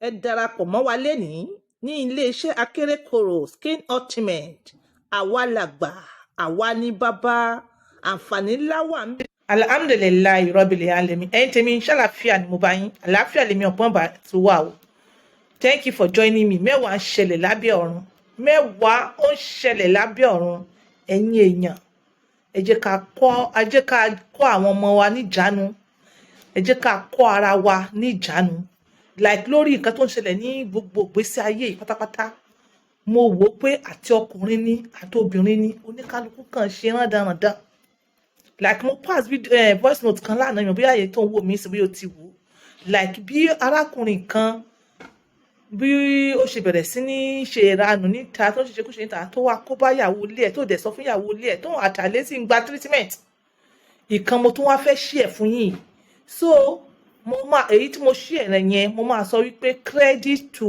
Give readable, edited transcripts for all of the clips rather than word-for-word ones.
ẹ darapọ̀ mọ́ wa lénìí ní iléeṣẹ́ akérèkọ́rò skin ultimate àwa làgbà àwa ní bàbá àǹfààní ńlá wà ń bẹ. alhamdulilayi rọ́bìlì alẹ́mi ẹ̀yin tèmi ṣàlàfíà ni mo bá yín àlàáfíà lèmi ọ̀pọ̀n bá ti wà o. Thank you for joining me. Mẹ́wàá ń ṣẹlẹ̀ lábẹ́ ọ̀run. Mẹ́wàá ó ń ṣẹlẹ̀ lábẹ́ ọ̀run. Ẹ̀yin èèyàn, ẹ jẹ́ ká kọ́ àwọn ọmọ wa níjánu. Ẹ jẹ́ ká kọ́ ara wa níjánu. Like lórí nǹkan tó ń ṣẹlẹ̀ ní gbogbo ìgbésí ayé yìí pátápátá. Mo wò pé àti ọkùnrin ni àti obìnrin ni oníkálukú kan ṣe rándanràndan. Like mo pass voice note kan lánàá yàn bóyá àyè tó ń wò mí sí bí ó ti wò. Like bí arákùnrin kan bí ó ṣe bẹ̀rẹ̀ sí ní ṣe ìranù níta tó ń ṣe kúṣe níta tó wá kó bá ìyàwó ilé ẹ̀ tó dẹ̀ sọ fún ìyàwó ilé ẹ̀ tó àtàlẹ́ sí ń gba treatment. Ìkan mo tún wá fẹ́ ṣí ẹ̀ fún yín. So èyí tí mo ṣí ẹ̀ rẹ̀ yẹn mo máa sọ wípé credit to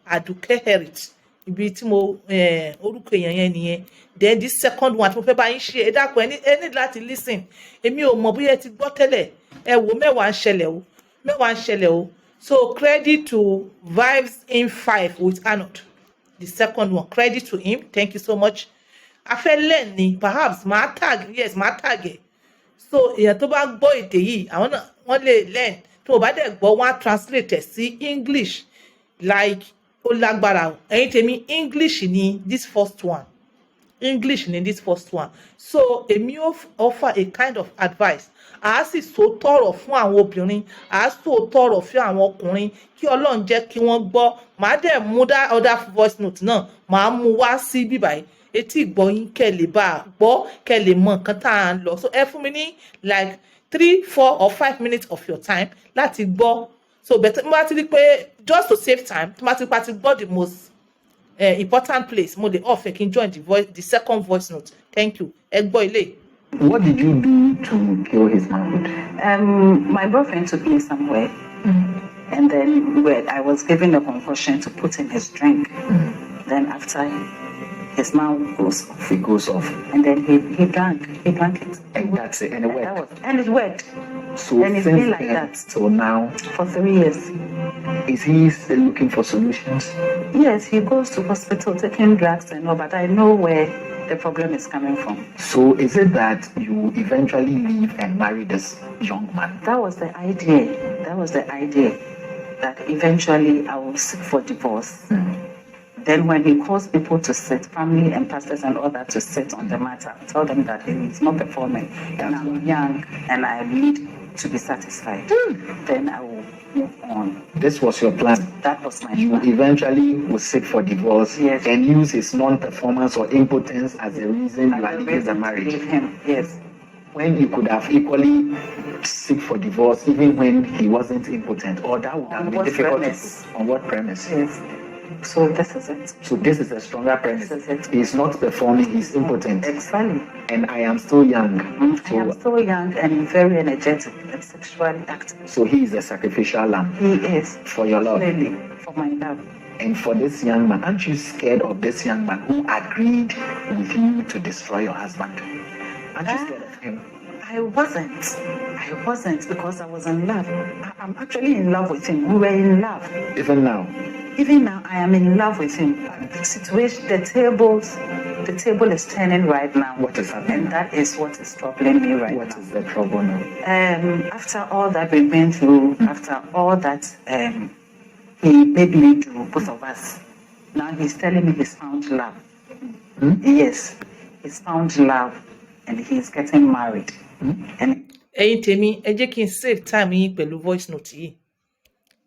Aduke Herit ibi tí mo orúkọ èèyàn yẹn nìyẹn. Then this second one tí mo fẹ́ bá yín ṣe ẹ dákun ẹ ní láti listen. Èmi ò mọ̀ bóyá ẹ ti gbọ́ tẹ́lẹ̀ ẹ wò mẹ́wàá ń ṣẹlẹ̀ o. So credit to Vibes in 5 with Arnold. The second one, credit to him. Thank you so much. I fẹ́ learn ni perhaps my tag ẹ̀. So èèyàn tó bá gbọ́ èdè yìí àwọn náà wọ́n lè learn. Tó o bá dẹ̀ gbọ́ wọ́n á translate ẹ̀ sí English like ó lágbára. Ẹ̀yin tèmi English ni this first one. So èmi offer a kind of advice. A sì so tọrọ fún àwọn obìnrin, a so tọrọ fún àwọn ọkùnrin kí Ọlọ́run jẹ́ kí wọ́n gbọ́. Màá dẹ̀ mú that other voice note náà, màá mú wá sí bíbáyìí. Etí ìgbọ́ yín kẹ́ lè bá a gbọ́, kẹ́ lè mọ nǹkan tá à ń lọ. So ẹ fún mi ní like 3, 4 or 5 minutes of your time láti gbọ́. So bẹ̀tẹ̀ mo bá ti rí pé just to save time, mo bá ti pa ti gbọ́ the most important place, mo lè off ẹ kí n join the second voice note. Thank you. Ẹ gbọ́ ilé. What did you do to kill his man? My boyfriend took me somewhere, and then I was given a concussion to put in his drink. Then after his mouth goes off. It goes off. And then he drank it. And that's it. And it worked. And it worked. So and it's been like that. So now, for 3 years. Is he still looking for solutions? Yes, he goes to hospital taking drugs and all, but I know where the problem is coming from. So is it that you eventually leave and marry this young man? That was the idea. That eventually I will seek for divorce. Then when he calls people to sit, family and pastors and all that to sit on the matter, tell them that he's not performing and I'm young and I need to be satisfied. Then I will move on. This was your plan? That was my plan. You eventually will seek for divorce and use his non-performance or impotence as a reason you are leaving the marriage. Him. Yes. When you could have equally seek for divorce even when he wasn't impotent, or that would have been difficult. On what premise? Yes. So this is it. So this is a stronger premise. This is it. He's not performing, he's impotent. Exactly. And I am still young. I am still young and very energetic and sexually active. So he is a sacrificial lamb. He is. For your love. Definitely. For my love. And for this young man, aren't you scared of this young man who agreed with you to destroy your husband? Aren't you scared of him? I wasn't because I was in love. I'm actually in love with him. We were in love. Even now? Even now, I am in love with him. The situation, the table is turning right now. What is happening? And that is what is troubling me right now. What is the trouble now? After all that we've been through, after all that he made me do, both of us, now he's telling me he's found love. Yes, he's found love and he's getting married. Ẹ̀yin tèmi ẹ jẹ́ kí n save time yín pẹ̀lú voice note yìí.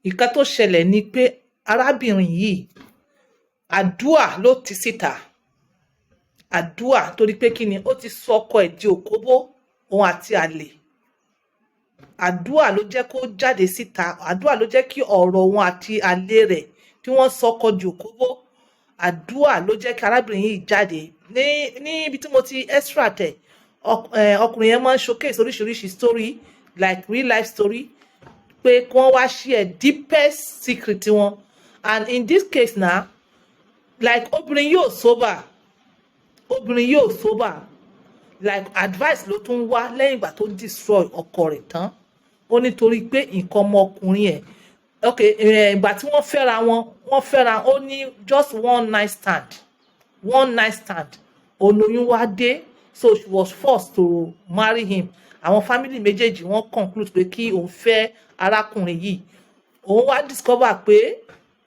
Ìkan tó ṣẹlẹ̀ ni pé arábìnrin yìí àdúà ló ti síta. Àdúà torí pé kí ni ó ti sọ ọkọ ẹ̀ di òkóbó òun àti àlè. Àdúà ló jẹ́ kó jáde síta. Àdúà ló jẹ́ kí ọ̀rọ̀ òun àti àlè rẹ̀ tí wọ́n sọ ọkọ di òkóbó. Àdúà ló jẹ́ kí arábìnrin yìí jáde. Ní ibi tí mo ti extra tẹ̀ ọkùnrin yẹn máa ń showcase oríṣiríṣi story like real life story pé kí wọ́n wá share deepest secret wọn. And in this case now, like obìnrin yóò sober like advice ló tún wá lẹ́yìn ìgbà tó destroy ọkọ rẹ̀ tán. Ó nítorí pé nǹkan ọmọkùnrin ẹ̀ okay, ìgbà tí wọ́n fẹ́ra ó ní just one night stand olóyún wá dé, so she was forced to marry him. Àwọn family méjèèjì wọ́n conclude pé kí òun fẹ́ arákùnrin yìí. Òun wá discover pé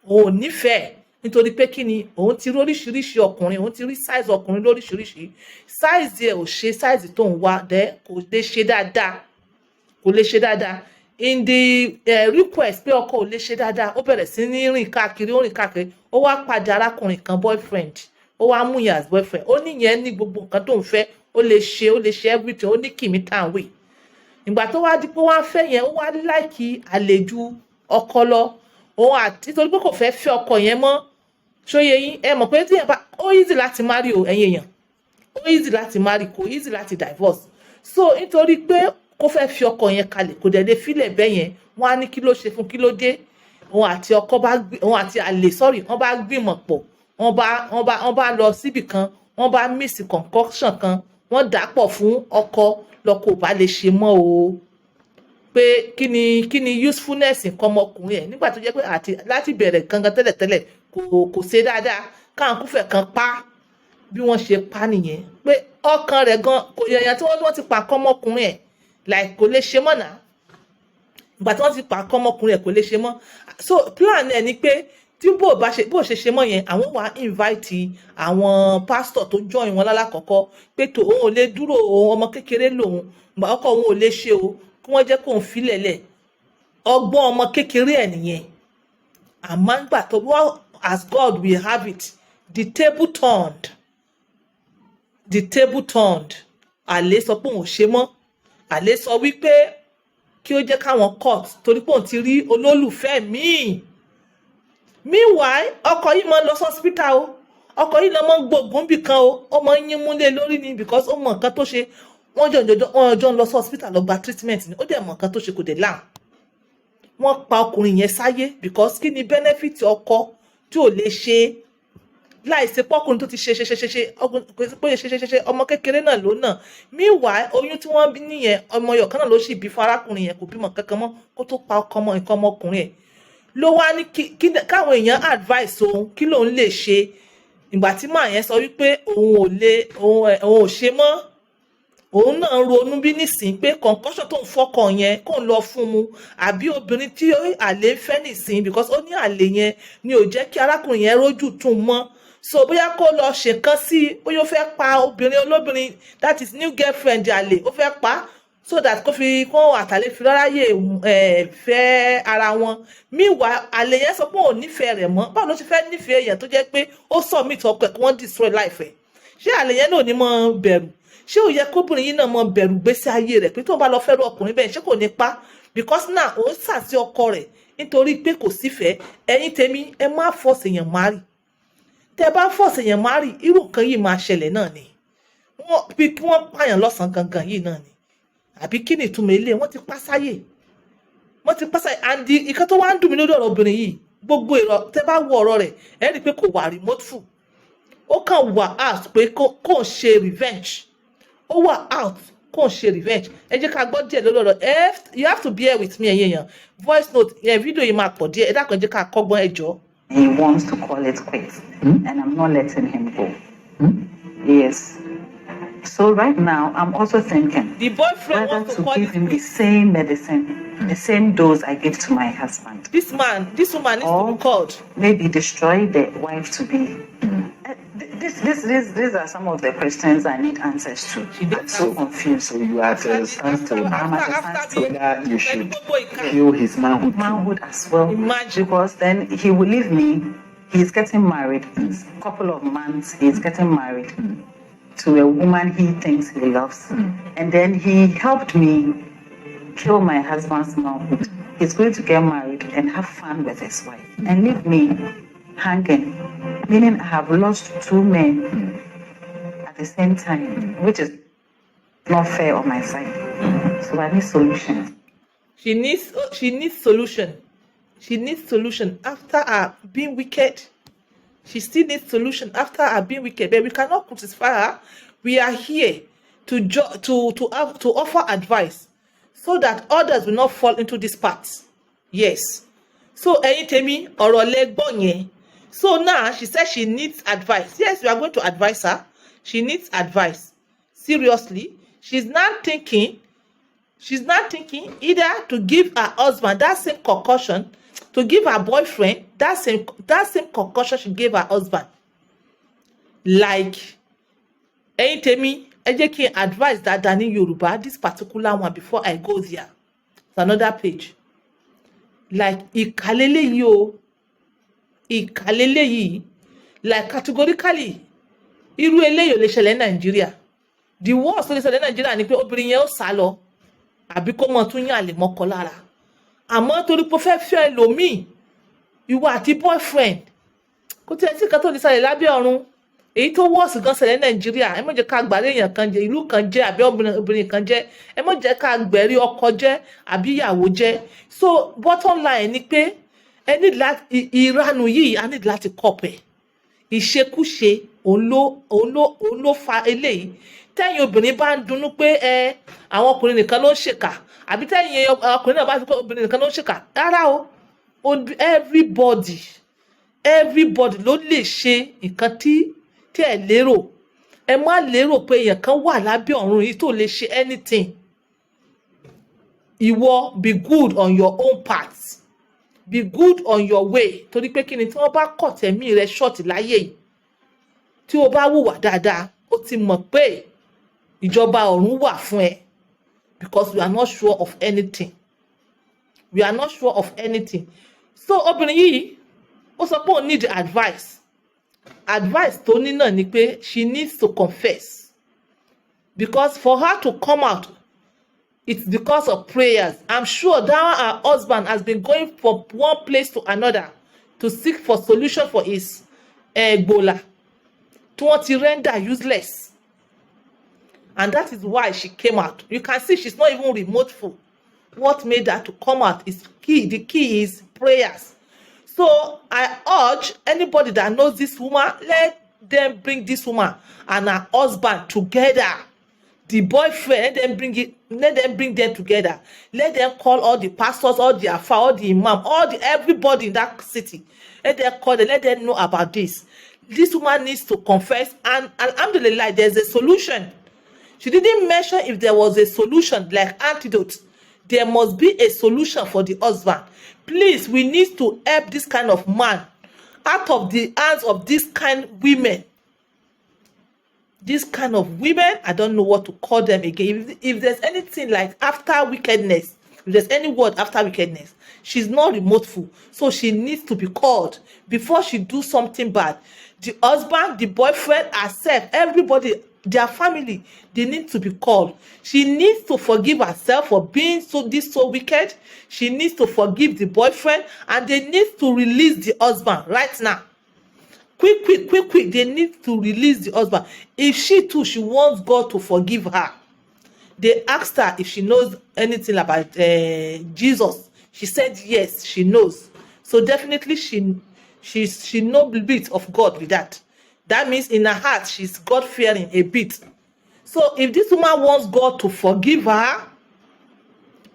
òun ò nífẹ̀ẹ́ nítorí pé kí ni òun ti rí oríṣiríṣi ọkùnrin, òun ti rí size ọkùnrin lóríṣiríṣi, size ẹ̀ ò ṣe size tó ń wá dẹ́ kò lè ṣe dáadáa in the request pé ọkọ ò lè ṣe dáadáa, ó bẹ̀rẹ̀ sí ní rìn káàkiri ó wá pàdé arákùnrin kan boyfriend, ó wá mú yẹn as boyfriend. Ó níyẹn ní gbogbo nǹkan tó ń fẹ́, ó lè ṣe everything, ó ní kìmí tàwé. Ìgbà tó wá di pé wọ́n á fẹ́ yẹn, ó wá láìkí àlejò ọkọ lọ, òun àti nítorí pé kò fẹ́ ọkọ yẹn mọ́. Ṣóyè yín, ẹ mọ̀ pé tí yẹn bá ó easy láti marry o ẹ̀yin èèyàn, ó easy láti marry, kò easy láti divorce. So nítorí pé kó fẹ́ fi ọkọ yẹn kalẹ̀, kò dẹ̀ lè filẹ̀ bẹ́ẹ̀ yẹn, wọ́n á ní kí ló ṣe fún, kí ló dé. Òun àti àlè wọ́n bá gbìmọ̀ pọ̀, wọ́n bá lọ síbì kan, wọ́n bá mix concoction kan, wọ́n dà pọ̀ fún ọkọ, lọkọ ò bá lè ṣe mọ́ o. Pé kí ni usefulness nǹkan ọmọkùnrin ẹ̀ nígbà tó jẹ́ pé láti bẹ̀rẹ̀ gangan tẹ́lẹ̀tẹ́lẹ̀ kò ṣe dáadáa, káwọn kúfẹ̀ kan pa bí wọ́n ṣe pa nìyẹn. Pé ọkàn rẹ̀ gan kò yẹ̀yàn tí wọ́n ti pa kọ́ ọmọkùnrin ẹ̀ like kò lè ṣe mọ́ náà. Ìgbà tí wọ́n ti pa kọ́ ọmọkùnrin ẹ̀ kò lè ṣe mọ́. So plan ẹ̀ ni pé tí bó ṣe mọ́ yẹn, àwọn wà invite àwọn pastor tó join wọn lálákọ̀ọ́kọ́ pé tó òun ò lè dúró, ọmọ kékeré lòun, ọkọ òun ò lè ṣe o, kí wọ́n jẹ́ kóun filẹ̀lẹ̀. Ọgbọ́n ọmọ kékeré ẹ̀ nìyẹn. Àmọ́ nígbà tó wọ́n as God will have it, the table turned. Àlè sọ pé òun ò ṣe mọ́. Àlè sọ wípé kí ó jẹ́ káwọn court torí pé òun ti rí olólùfẹ́ míì. Meanwhile ọkọ yìí máa ń lọ sí hospital o, ọkọ yìí lọ máa ń gbógun bì kan o, ó máa ń yín múlé lórí ni because ó mọ nǹkan tó ṣe. Wọ́n jọ ń lọ sí hospital lọ gba treatment ni, ó dẹ̀ mọ nǹkan tó ṣe kò dé láàmú. Wọ́n pa ọkùnrin yẹn sáyé because kí ni benefit ọkọ tí ò lè ṣe láìsí pọ́kùnrin tó ti ṣe ọmọ kékeré náà ló náà. Meanwhile oyún tí wọ́n bí nìyẹn, ọmọ yọ̀kan náà ló sì bí fún arákùnrin yẹn, kò bímọ kankan mọ́ kó tó pa nǹkan ọmọkùnrin ẹ̀. Ló wá ní káwọn èèyàn advice òun kí lòun lè ṣe. Ìgbà tí màá yẹn sọ wípé òun ò ṣe mọ́, òun náà ronú bí nísìn pé concussion tó ń fọkàn yẹn kò ń lọ fún mu, àbí obìnrin tí àlè ń fẹ́ nísìn because ó ní àlè yẹn ni ò jẹ́ kí arákùnrin yẹn rójú tún mọ́. So bóyá kó lọ ṣèkan sí, bóyá ó fẹ́ pa obìnrin olóbìnrin, that is new girlfriend àlè, ó fẹ́ pa so that kó àtàlè fi ráráyè fẹ́ ara wọn. Meanwhile àlè yẹn sọ pé òun nífẹ̀ẹ́ rẹ̀ mọ́. Báwo ló ti fẹ́ nífẹ̀ẹ́ èèyàn tó jẹ́ pé ó submit ọkọ ẹ̀ kí wọ́n destroy life ẹ̀? Ṣé àlè yẹn náà ò ní mọ bẹ̀rù? Ṣé ó yẹ kóbìnrin yìí náà mọ bẹ̀rù gbésí ayé rẹ̀ pé tó bá lọ fẹ́rù ọkùnrin bẹ́ẹ̀ ṣé kò ní pa? Because now ó sàsí ọkọ rẹ̀ nítorí pé kò sífẹ̀ẹ́. Ẹ̀yin tèmi, ẹ má force èèyàn marry. Tẹ́ bá force èèyàn marry, irú nǹkan yìí máa ṣẹlẹ̀ náà ni. Bí kí wọ́n pààyàn lọ́sàn-án gangan yìí náà ni. Àbí kí ni ìtumọ̀ ilé? Wọ́n ti pa sáyé. And ìkan tó wá ń dùn mí lórí ọ̀rọ̀ obìnrin yìí, gbogbo èrò tẹ́ bá wo ọ̀rọ̀ rẹ̀, ẹ rí i pé kò wà remorseful. Ó kàn wà out pé kò ń ṣe revenge. Ó wà out kò ń ṣe revenge. Ẹ jẹ́ ká gbọ́ díẹ̀ lórí ọ̀rọ̀. You have to bear with me ẹ̀yin èèyàn. Voice note fídíò yìí máa pọ̀ díẹ̀. Ẹ dákun ẹ jẹ́ ká kọ́gbọ́n ẹ jọ̀ọ́. He wants to call it quits, and I'm not letting him go. Yes. So right now, I'm also thinking the boyfriend whether wants to give him the same medicine, the same dose I give to my husband. This woman needs to be called. Maybe destroy the wife to be. These are some of the questions I need answers to. I'm so confused. So you are at a standstill. I'm at a standstill. Whether you should kill his manhood as well. Imagine. Because then he will leave me. He's getting married. In a couple of months, he's getting married to a woman he thinks he loves. And then he helped me kill my husband's manhood. He's going to get married and have fun with his wife and leave me hanging. Meaning I have lost two men at the same time, which is not fair on my side. So I need solutions. She needs solution. She needs solution after her being wicked. She still needs solution after her being wicked. But we cannot crucify her. We are here to offer advice so that others will not fall into this path. Yes. So ẹ̀yin tèmi ọ̀rọ̀ lẹ gbọ́ yẹn. So now she said she needs advice. Yes, we are going to advise her. She needs advice. Seriously, she's not thinking either to give her husband that same concussion, to give her boyfriend that same concussion she gave her husband. Like, ẹ̀yin tèmi, ẹ jẹ́ kí n advise dáadáa ní Yorùbá, this particular one before I go there. It's another page. Like, ìkàlélẹ́yìí o, ìkàlélẹ́yìí, like categorically, irú eléyìí ò lè ṣẹlẹ̀ ní Nàìjíríà. The worst tó lè ṣẹlẹ̀ ní Nàìjíríà ni pé obìnrin yẹn ó sá lọ, àbí kó mọ tún yàn àlè mọ́kọ lára. Àmọ́ torí pé ó fẹ́ fẹ́ ẹlòmíì, ìwọ àti boyfriend, kò tí ẹ sí kan tó lè ṣẹlẹ̀ lábẹ́ ọ̀run. Èyí tó worst gan ṣẹlẹ̀ ní Nàìjíríà, ẹ má jẹ́ ká gbàrí èèyàn kan jẹ, ìlú kan jẹ́, àbí obìnrin kan jẹ́, ẹ má jẹ́ ká gbẹ̀rí ọkọ jẹ́, àbí ìyàwó jẹ́. So bottom line ni pé ẹ ní láti ìranù yìí, a ní láti kọ̀pẹ̀. Ìṣekúṣe òun ló fa eléyìí. Tẹ́yin obìnrin bá ń dunnú pé àwọn ọkùnrin nìkan ló ń ṣèkà, àbí tẹ́yin ọkùnrin náà bá fi pé obìnrin nìkan ló ń ṣèkà, rárá o. Everybody ló lè ṣe nǹkan tí ẹ lérò. Ẹ má lérò pé èèyàn kan wà lábẹ́ ọ̀run yìí tó lè ṣe anything. Ìwọ be good on your own part. Be good on your way. Torí pé kí ni tí wọ́n bá kọ̀ tẹ̀mí rẹ ṣọ́ọ̀tì láyé yìí, tí o bá hùwà dáadáa, o ti mọ̀ pé ìjọba ọ̀run wà fún ẹ. Because we are not sure of anything. We are not sure of anything. So obìnrin yìí, ó sọ pé ó need advice. Advice tó ní náà ni pé she needs to confess. Because for her to come out, it's because of prayers. I'm sure that her husband has been going from one place to another to seek for solution for his Ebola. To want to render useless. And that is why she came out. You can see she's not even remoteful. What made her to come out is key. The key is prayers. So I urge anybody that knows this woman, let them bring this woman and her husband together. The boyfriend, let them bring them together. Let them call all the pastors, all the afa, all the imam, everybody in that city. Let them call them, let them know about this. This woman needs to confess, and alhamdulillah, there's a solution. She didn't mention if there was a solution like antidote. There must be a solution for the husband. Please, we need to help this kind of man out of the hands of this kind of women. This kind of women, I don't know what to call them again. If there's anything like after wickedness, if there's any word after wickedness, she's not remoteful. So she needs to be called before she do something bad. The husband, the boyfriend, herself, everybody, their family, they need to be called. She needs to forgive herself for being so wicked. She needs to forgive the boyfriend, and they need to release the husband right now. Quick. They need to release the husband. If she too, she wants God to forgive her. They asked her if she knows anything about Jesus. She said yes, she knows. So definitely she knows a bit of God with that. That means in her heart, she's God-fearing a bit. So if this woman wants God to forgive her,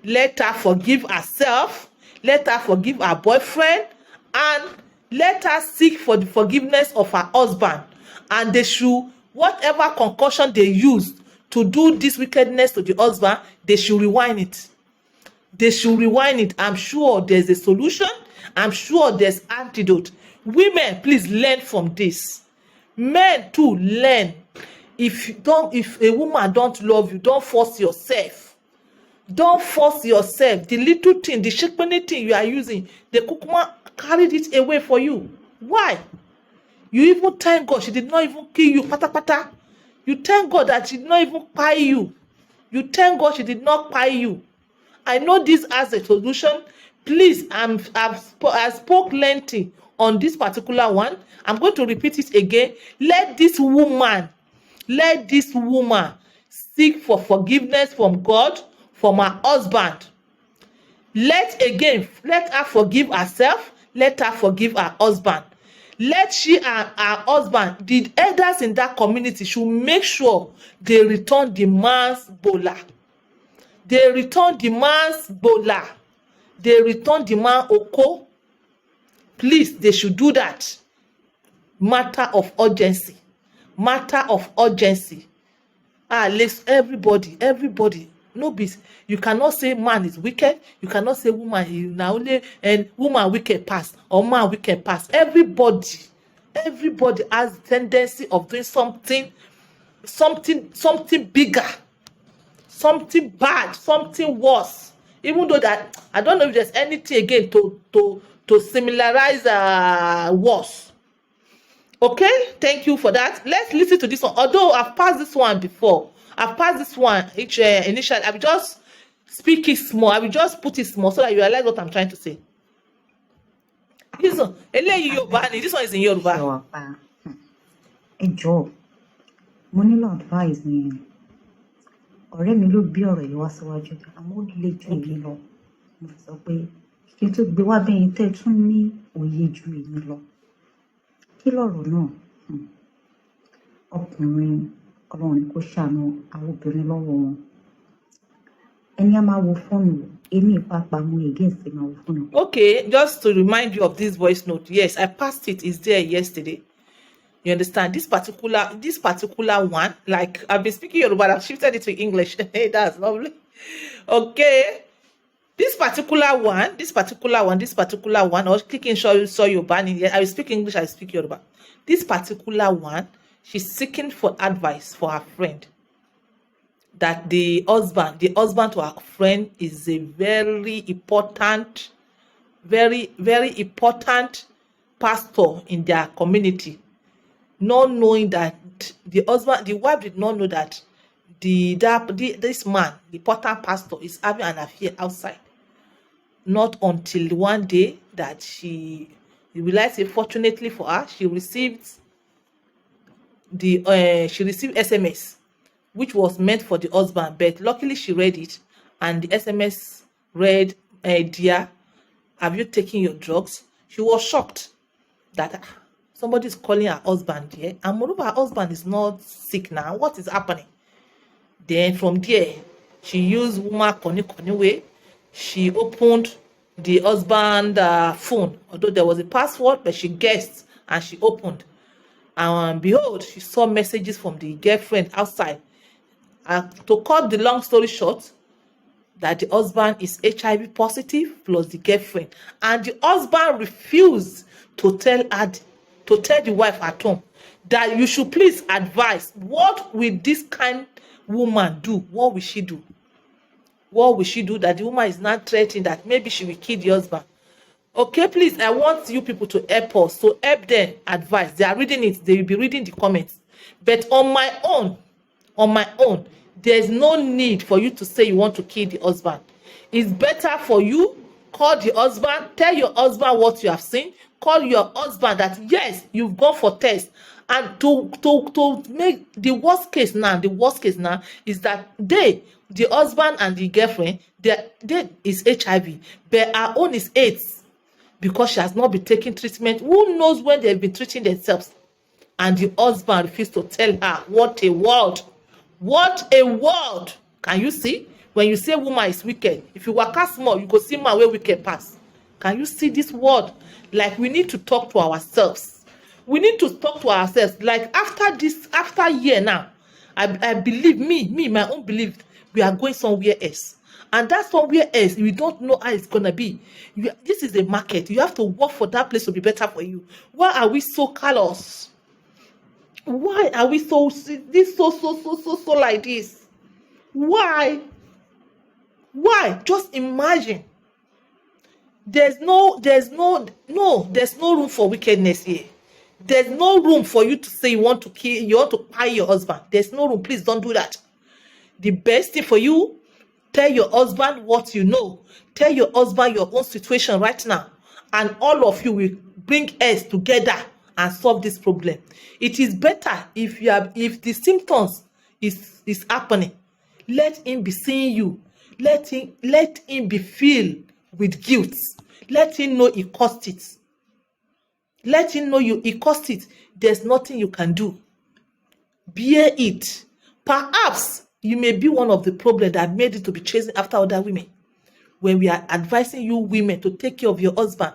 let her forgive herself, let her forgive her boyfriend, and let her seek for the forgiveness of her husband. And they should, whatever concussion they used to do this wickedness to the husband, they should rewind it. They should rewind it. I'm sure there's a solution. I'm sure there's antidote. Women, please learn from this. Men too, learn. If a woman don't love you, don't force yourself. Don't force yourself. The little thing, the shikpeni thing you are using, the kukuma carried it away for you. Why? You even thank God she did not even kill you, pata. You thank God that she did not even pie you. You thank God she did not pie you. I know this as a solution. Please, I spoke lengthy on this particular one. I'm going to repeat it again. Let this woman seek for forgiveness from God, from her husband. Let her forgive herself. Let her forgive her husband. Let she and her husband, the elders in that community, should make sure they return the man's bola. They return the man's bola. They return the man oko. Please, they should do that. Matter of urgency. Matter of urgency. Let's everybody. No be, you cannot say man is wicked. You cannot say woman is now only and woman wicked pass or man wicked pass. Everybody has tendency of doing something bigger, something bad, something worse. Even though that I don't know if there's anything again to similarize worse. Okay, thank you for that. Let's listen to this one. Although I've passed this one before, initially. I will just speak it small. I will just put it small so that you realize what I'm trying to say. This one, this one is in Yoruba. Mo nílò advice ni ọ̀rẹ́ mi ló bí ọ̀rọ̀ yìí wá síwájú àmọ́ ó lè ju èmi lọ mo sọ pé kí n tó gbé wá bẹ́yìn tẹ́ tún ní òye ju èmi lọ kí lọ̀rọ̀ náà ọkùnrin Ọlọ́run kò ṣàánú àwọn obìnrin lọ́wọ́ wọn ẹni a máa wo fóònù èmi ìpapà mo against máa wo fóònù. Okay, just to remind you of this voice note, yes, I passed it. It's there yesterday. You understand? This particular one, like I've been speaking Yoruba, I've shifted it to English. Hey, that's lovely. Okay. This particular one, I was clicking show Yoruba. I will speak English, I will speak Yoruba. This particular one, she's seeking for advice for her friend. That the husband to her friend is a very important pastor in their community. Not knowing that the wife did not know that this man, the important pastor, is having an affair outside. Not until one day that she realized, fortunately for her, she received SMS, which was meant for the husband, but luckily she read it, and the SMS read, "Dear, have you taken your drugs?" She was shocked that somebody is calling her husband here, and moreover, her husband is not sick now. What is happening? Then from there, she used woman koni way. She opened the husband phone, although there was a password, but she guessed and she opened. And behold, she saw messages from the girlfriend outside. To cut the long story short, that the husband is HIV positive plus the girlfriend, and the husband refused to tell the wife at home that you should please advise, what will this kind woman do? What will she do? What will she do that the woman is not threatening that maybe she will kill the husband? Okay, please, I want you people to help us, to help them advise. They are reading it, they will be reading the comments. But on my own, there's no need for you to say you want to kill the husband. It's better for you, call the husband, tell your husband what you have seen, call your husband that yes, you've gone for test. And to make the worst case now is that the husband and the girlfriend, they is HIV, but our own is AIDS, because she has not been taking treatment. Who knows when they've been treating themselves? And the husband refused to tell her. What a world! What a world! Can you see? When you say woman is wicked, if you work out small, you go see man where wicked pass. Can you see this word? Like, we need to talk to ourselves. We need to talk to ourselves. Like, after a year now, I believe my own belief, we are going somewhere else. And that somewhere else, we don't know how it's gonna be. This is a market. You have to work for that place to be better for you. Why are we so callous? Why are we so like this? Why? Just imagine. There's no room for wickedness here. There's no room for you to say you want to buy your husband. There's no room. Please don't do that. The best thing for you, tell your husband what you know. Tell your husband your own situation right now. And all of you will bring us together and solve this problem. It is better if the symptoms is happening, let him be seeing you. Let him be filled with guilt. Let him know he caused it. Let him know he caused it. There's nothing you can do. Bear it. Perhaps you may be one of the problems that made it to be chasing after other women. When we are advising you women to take care of your husband,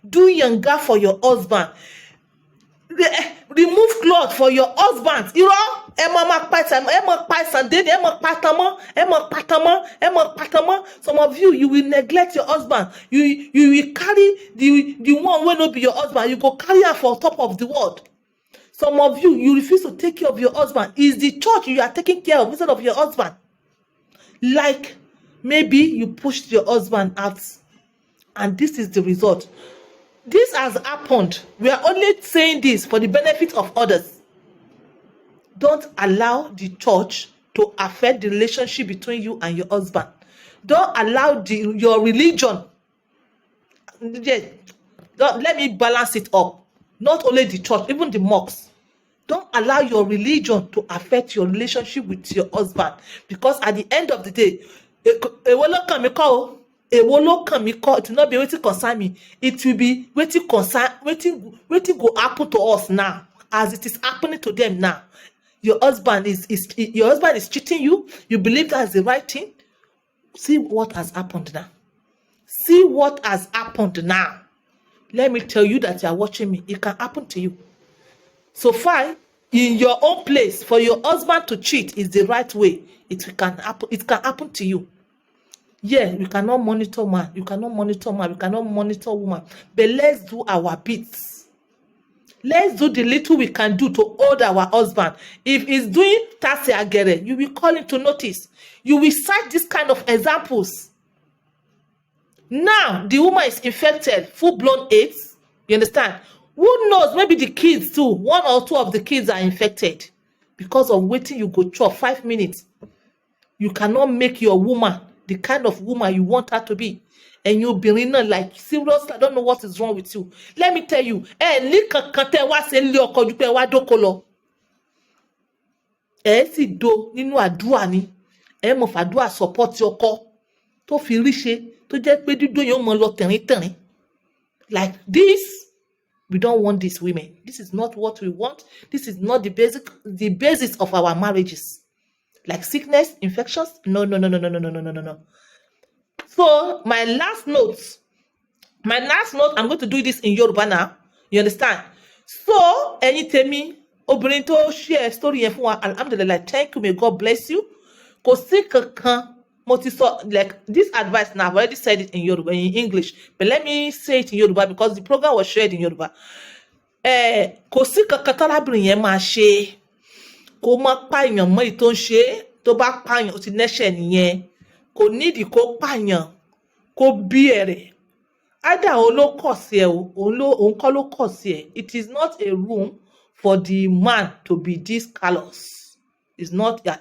Do yanga for your husband. Remove cloth for your husband. Some of you will neglect your husband. You will carry the one when not be your husband. You go carry her for top of the world. Some of you refuse to take care of your husband. It's the church you are taking care of instead of your husband. Like maybe you pushed your husband out, and this is the result. This has happened. We are only saying this for the benefit of others. Don't allow the church to affect the relationship between you and your husband. Don't allow your religion. Let me balance it up. Not only the church, even the mosques. Don't allow your religion to affect your relationship with your husband. Because at the end of the day, it will not be waiting concern me. It will be waiting go happen to us now, as it is happening to them now. Your husband is cheating you. You believe that's the right thing. See what has happened now. See what has happened now. Let me tell you that you are watching me. It can happen to you. So far, in your own place, for your husband to cheat is the right way. It can happen to you. Yeah, we cannot monitor man. You cannot monitor man. We cannot monitor woman. But let's do our bits. Let's do the little we can do to hold our husband. If he's doing tasi agere, you will call him to notice. You will cite this kind of examples. Now, the woman is infected, full-blown AIDS. You understand? Who knows? Maybe the kids too. 1 or 2 of the kids are infected. Because of waiting, you go chop 5 minutes. You cannot make your woman the kind of woman you want her to be. And you'll be like, seriously, I don't know what is wrong with you. Let me tell you, sì do nínú àdúrà ni. Mo fàdúrà support ọkọ tó fi rí ṣe tó jẹ́ pé dídó yẹn mọ lọ tẹ̀rín. Like this, we don't want these women. This is not what we want. This is not the basis of our marriages. Like sickness, infections. No. So my last note, I'm going to do this in Yoruba now. You understand? So, ẹ̀yin tèmi, obìnrin tó share story yẹn fún wa, alhamdulillah, thank you, may God bless you. Kò sí kankan mo ti sọ, like this advice now, I've already said it in Yoruba, in English, but let me say it in Yoruba because the program was shared in Yoruba. Kò sí kankan tálábìnrin yẹn máa ṣe. Kó má pààyàn mọ́ èyí tó ń ṣe, tó bá pààyàn ó ti nẹ́ṣẹ̀ nìyẹn. Kò nídìí kó pààyàn, kó bí ẹ̀rẹ̀. Ada òun ló kọ̀ sí ẹ o, òun kọ́ ló kọ̀ sí ẹ. It is not a room for the man to be this callous. It's not a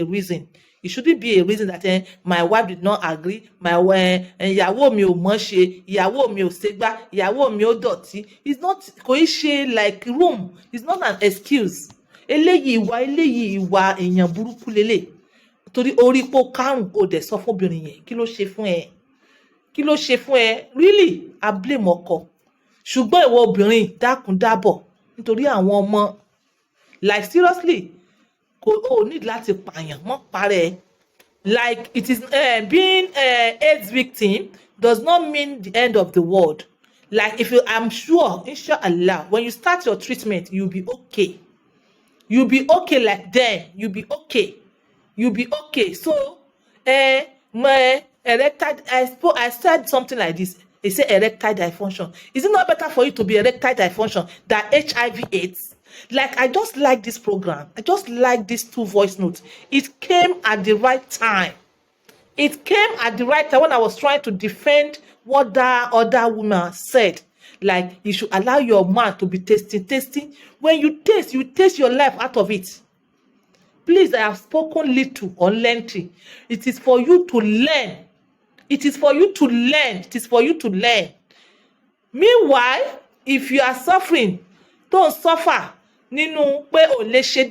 reason. It shouldn't be a reason that my wife did not agree. Ìyàwó mi ò mọ̀ ṣe, ìyàwó mi ò ṣègbà, ìyàwó mi ò dọ̀tí. It's not kò í ṣe like room. It's not an excuse. Eléyìí ìwà èèyàn burúkú lélẹ̀. Torí orí pò karùn ó dẹ̀ sọ fún obìnrin yẹn. Kí ló ṣe fún ẹ? Kí ló ṣe fún ẹ? Really? I blame ọkọ. Ṣùgbọ́n ìwọ obìnrin dákun dábọ̀ nítorí àwọn ọmọ. Like seriously, kò need láti pààyàn mọ́ parẹ́. Like it is being AIDS victim does not mean the end of the world. Like I'm sure, inshallah, when you start your treatment, you'll be okay. You'll be okay like them. You'll be okay. So, my erectile, I said something like this. They say erectile dysfunction. Is it not better for you to be erectile dysfunction than HIV/AIDS? Like, I just like this program. I just like these 2 voice notes. It came at the right time. It came at the right time when I was trying to defend what that other woman said. Like, you should allow your man to be tasting. When you taste your life out of it. Please, I have spoken little or lengthy. It is for you to learn. It is for you to learn. Meanwhile, if you are suffering, don't suffer. Nínú pé o lè ṣe